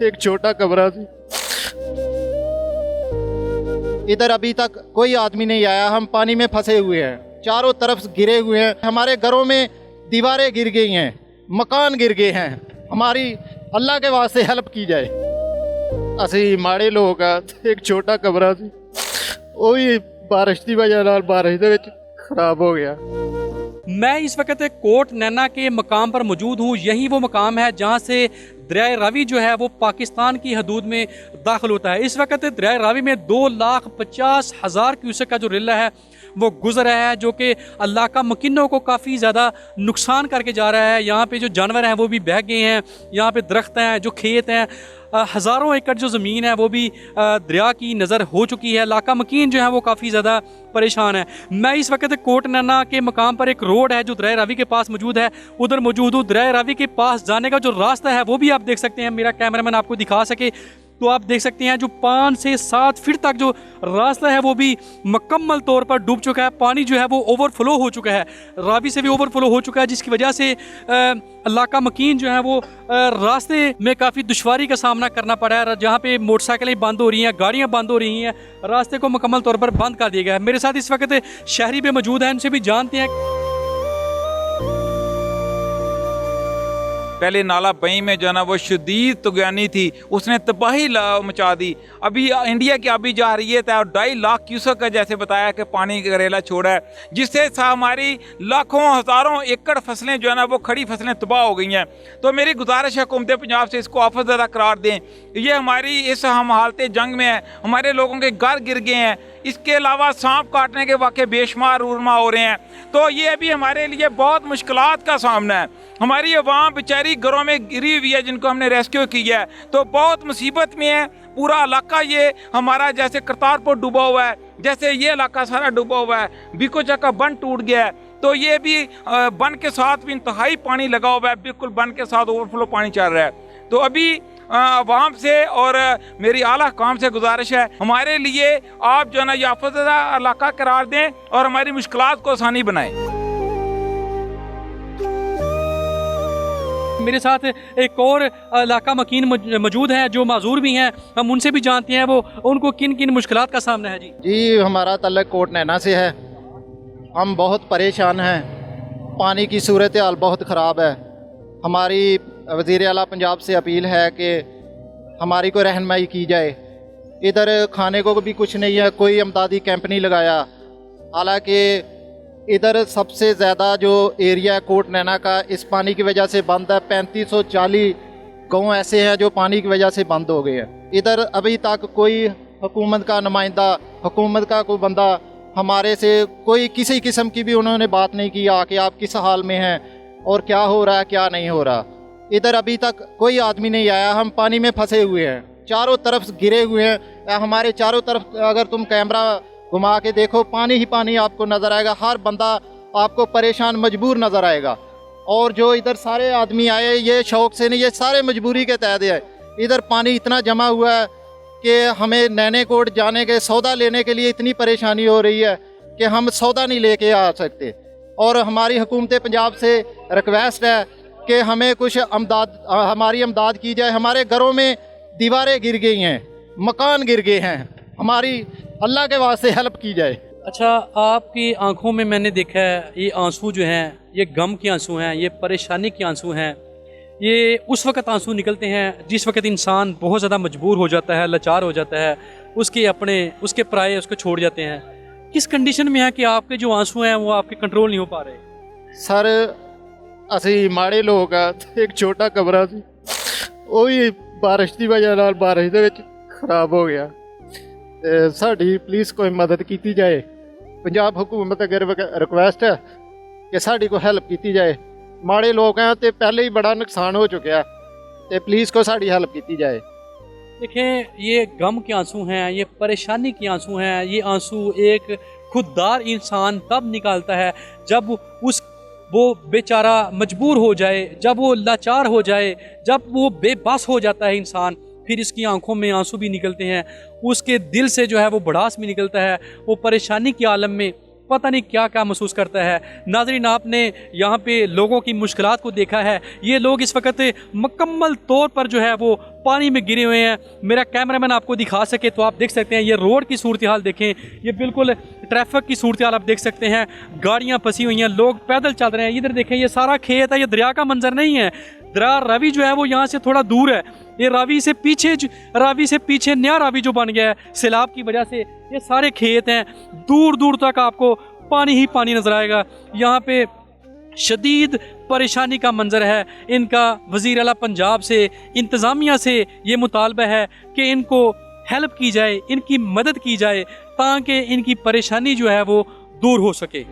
एक छोटा कमरा थी। इधर अभी तक कोई आदमी नहीं आया, हम पानी में फंसे हुए हैं, चारों तरफ गिरे हुए हैं, हमारे घरों में दीवारें गिर गई हैं, मकान गिर गए हैं, हमारी अल्लाह के वास्ते हेल्प की जाए। ਅਸੀਂ ਮਾੜੇ ਲੋਕ ਆ, एक छोटा कमरा ਸੀ, ਉਹ ਵੀ बारिश की वजह ਨਾਲ बारिश ਦੇ ਵਿੱਚ खराब हो गया। मैं इस वक्त कोट नैना के मकाम पर मौजूद हूँ। यही वो मकाम है जहाँ से दरिया रावी जो है वो पाकिस्तान की हदूद में दाखिल होता है। इस वक्त दरिया रावी में 2,50,000 क्यूसेक का जो रिला है वो गुजर रहा है, जो कि इलाका मकीनों को काफ़ी ज़्यादा नुकसान करके जा रहा है। यहाँ पे जो जानवर हैं वो भी बह गए हैं, यहाँ पे दरख्त हैं, जो खेत हैं, हज़ारों एकड़ जो ज़मीन है वो भी दरिया की नज़र हो चुकी है। इलाका मकीन जो है वो काफ़ी ज़्यादा परेशान है। मैं इस वक्त कोट नैना के मकाम पर एक रोड है जो दरिया रावी के पास मौजूद है, उधर मौजूद हूँ। दरिया रावी के पास जाने का जो रास्ता है वो भी आप देख सकते हैं, मेरा कैमरामैन आपको दिखा सके तो आप देख सकते हैं जो 5 से 7 फीट तक जो रास्ता है वो भी मुकम्मल तौर पर डूब चुका है। पानी जो है वो ओवरफ्लो हो चुका है, रावी से भी ओवरफ्लो हो चुका है, जिसकी वजह से इलाका मकीन जो है वो रास्ते में काफ़ी दुश्वारी का सामना करना पड़ा है। जहाँ पे मोटरसाइकिलें बंद हो रही हैं, गाड़ियाँ बंद हो रही हैं, रास्ते को मुकम्मल तौर पर बंद कर दिया गया है। मेरे साथ इस वक्त शहरी भी मौजूद हैं, इनसे भी जानते हैं। पहले नाला बई में जो है ना वो शदीद तुगयानी थी, उसने तबाही मचा दी। अभी इंडिया की अभी जा रही है तो 2.5 लाख क्यूसेक का जैसे बताया कि पानी करेला छोड़ा है, जिससे हमारी लाखों हज़ारों एकड़ फसलें जो है ना वो खड़ी फसलें तबाह हो गई हैं। तो मेरी गुजारिश है हुकूमत पंजाब से इसको आफत ज़्यादा करार दें। ये हमारी इस हम हालत जंग में है, हमारे लोगों के घर गिर गए हैं, इसके अलावा सांप काटने के वाक़े बेशुमार रूरमा हो रहे हैं। तो ये भी हमारे लिए बहुत मुश्किलात का सामना है। हमारी अवाम बेचारी घरों में गिरी हुई है, जिनको हमने रेस्क्यू किया है, तो बहुत मुसीबत में है। पूरा इलाका ये हमारा जैसे करतारपुर डूबा हुआ है, जैसे ये इलाका सारा डूबा हुआ है, बीकोचा का बंद टूट गया है, तो ये भी बंद के साथ भी इंतहाई पानी लगा हुआ है, बिल्कुल बंद के साथ ओवरफ्लो पानी चल रहा है। तो अभी अवाम से और मेरी आला काम से गुजारिश है, हमारे लिए आप जो है ना ये आफतज़दा इलाका करार दें और हमारी मुश्किलात को आसानी बनाएं। मेरे साथ एक और इलाका मकीन मौजूद है जो माजूर भी हैं, हम उनसे भी जानते हैं वो उनको किन किन मुश्किलात का सामना है। जी हमारा तल्लक कोट नैना से है, हम बहुत परेशान हैं, पानी की सूरत हाल बहुत ख़राब है। हमारी वज़ीर आला पंजाब से अपील है कि हमारी कोई रहनुमाई की जाए। इधर खाने को भी कुछ नहीं है, कोई इमदादी कैंप नहीं लगाया। हालांकि इधर सबसे ज़्यादा जो एरिया है कोट नैना का इस पानी की वजह से बंद है। 3540 गाँव ऐसे हैं जो पानी की वजह से बंद हो गए हैं। इधर अभी तक कोई हुकूमत का नुमाइंदा, हुकूमत का कोई बंदा हमारे से कोई किसी किस्म की भी उन्होंने बात नहीं की कि आप किस हाल में हैं और क्या हो रहा है क्या नहीं हो रहा। इधर अभी तक कोई आदमी नहीं आया, हम पानी में फंसे हुए हैं, चारों तरफ गिरे हुए हैं। हमारे चारों तरफ अगर तुम कैमरा घुमा के देखो पानी ही पानी आपको नज़र आएगा, हर बंदा आपको परेशान मजबूर नज़र आएगा। और जो इधर सारे आदमी आए ये शौक़ से नहीं, ये सारे मजबूरी के तहत है। इधर पानी इतना जमा हुआ है कि हमें नैने कोट जाने के सौदा लेने के लिए इतनी परेशानी हो रही है कि हम सौदा नहीं लेके आ सकते। और हमारी हुकूमत पंजाब से रिक्वेस्ट है कि हमें कुछ हमारी इमदाद की जाए। हमारे घरों में दीवारें गिर गई हैं, मकान गिर गए हैं, हमारी अल्लाह के वास्ते हेल्प की जाए। अच्छा, आपकी आंखों में मैंने देखा है ये आंसू जो हैं ये गम के आंसू हैं, ये परेशानी के आंसू हैं। ये उस वक्त आंसू निकलते हैं जिस वक्त इंसान बहुत ज़्यादा मजबूर हो जाता है, लाचार हो जाता है, उसके पराये उसको छोड़ जाते हैं। किस कंडीशन में है कि आपके जो आंसू हैं वो आपके कंट्रोल नहीं हो पा रहे? सर ਅਸੀਂ ਮਾੜੇ ਲੋਕ ਆ, ਇੱਕ ਛੋਟਾ ਕਮਰਾ ਸੀ, ਉਹ ਵੀ ਬਾਰਿਸ਼ ਦੀ ਵਜ੍ਹਾ ਨਾਲ ਬਾਰਿਸ਼ ਦੇ ਵਿੱਚ ਖਰਾਬ ਹੋ ਗਿਆ। ਤੇ ਸਾਡੀ ਪਲੀਜ਼ ਕੋਈ ਮਦਦ ਕੀਤੀ ਜਾਏ। ਪੰਜਾਬ हुकूमत अगे रिक्वेस्ट है कि साड़ी को हेल्प की जाए। माड़े लोग हैं तो पहले ही बड़ा नुकसान हो चुका है, तो प्लीज़ को साड़ी हेल्प की जाए। देखें, ये गम के आंसू हैं, ये परेशानी के आंसू हैं। ये आंसू एक खुददार इंसान तब निकालता है जब वो बेचारा मजबूर हो जाए, जब वो लाचार हो जाए, जब वो बेबस हो जाता है इंसान, फिर इसकी आंखों में आंसू भी निकलते हैं, उसके दिल से जो है वो भड़ास भी निकलता है। वो परेशानी के आलम में पता नहीं क्या क्या महसूस करता है। नाज़रीन, आपने यहाँ पे लोगों की मुश्किलात को देखा है। ये लोग इस वक्त मुकम्मल तौर पर जो है वो पानी में गिरे हुए हैं। मेरा कैमरामैन आपको दिखा सके तो आप देख सकते हैं, ये रोड की सूरत हाल देखें, ये बिल्कुल ट्रैफिक की सूरत हाल आप देख सकते हैं। गाड़ियाँ फंसी हुई हैं, लोग पैदल चल रहे हैं। इधर देखें, ये सारा खेत है, ये दरिया का मंजर नहीं है। दरिया रावी जो है वो यहाँ से थोड़ा दूर है। ये रावी से पीछे नया रावी जो बन गया है सैलाब की वजह से, ये सारे खेत हैं। दूर दूर तक आपको पानी ही पानी नजर आएगा। यहाँ पे शदीद परेशानी का मंजर है। इनका वज़ीर आला पंजाब से, इंतज़ामिया से ये मुतालबा है कि इनको हेल्प की जाए, इनकी मदद की जाए ताकि इनकी परेशानी जो है वो दूर हो सके।